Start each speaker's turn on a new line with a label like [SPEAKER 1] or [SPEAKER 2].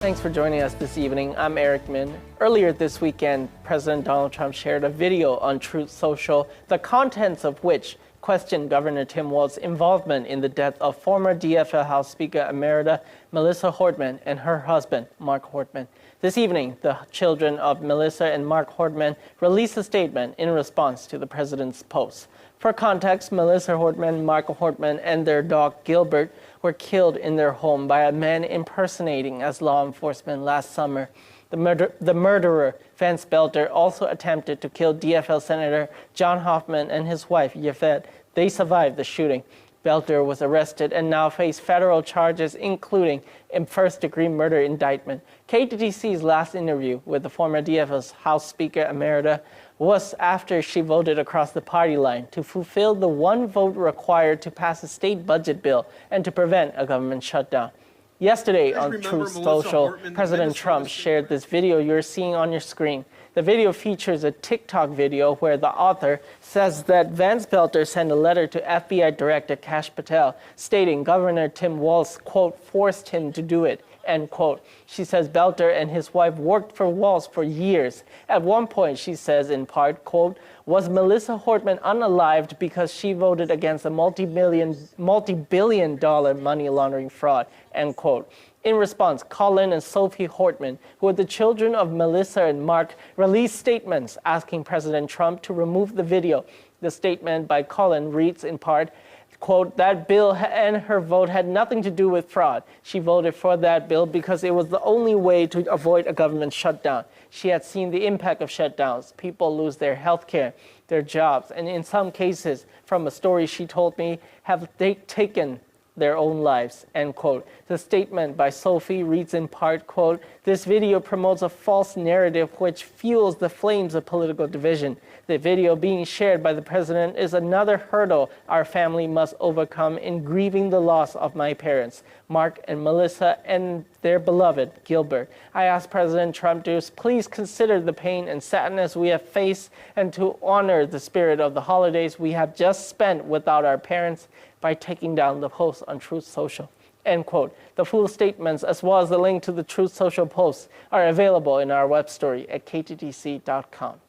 [SPEAKER 1] Thanks for joining us this evening. I'm Eric Min. Earlier this weekend, President Donald Trump shared a video on Truth Social, the contents of which questioned Governor Tim Walz's involvement in the death of former DFL House Speaker Emerita Melissa Hortman and her husband, Mark Hortman. This evening, the children of Melissa and Mark Hortman released a statement in response to the president's post. For context, Melissa Hortman, Mark Hortman, and their dog Gilbert were killed in their home by a man impersonating as law enforcement last summer. The murderer, Vance Boelter, also attempted to kill DFL Senator John Hoffman and his wife, Yvette. They survived the shooting. Boelter was arrested and now faces federal charges, including a first-degree murder indictment. KTTC's last interview with the former DFL's House Speaker Emerita was after she voted across the party line to fulfill the one vote required to pass a state budget bill and to prevent a government shutdown. Yesterday on Truth Social, President Trump shared this video you're seeing on your screen. The video features a TikTok video where the author says that Vance Boelter sent a letter to FBI Director Kash Patel stating Governor Tim Walz, quote, forced him to do it, end quote. She says Boelter and his wife worked for Walz for years. At one point, she says in part, quote, was Melissa Hortman unalived because she voted against a multi-billion dollar money laundering fraud, end quote. In response, Colin and Sophie Hortman, who are the children of Melissa and Mark, released statements asking President Trump to remove the video. The statement by Colin reads in part, quote, that bill and her vote had nothing to do with fraud. She voted for that bill because it was the only way to avoid a government shutdown. She had seen the impact of shutdowns. People lose their health care, their jobs, and in some cases, from a story she told me, have taken their own lives, end quote. The statement by Sophie reads in part, quote, this video promotes a false narrative which fuels the flames of political division. The video being shared by the president is another hurdle our family must overcome in grieving the loss of my parents, Mark and Melissa, and their beloved Gilbert. I ask President Trump to please consider the pain and sadness we have faced and to honor the spirit of the holidays we have just spent without our parents by taking down the post on Truth Social, end quote. The full statements, as well as the link to the Truth Social posts, are available in our web story at kttc.com.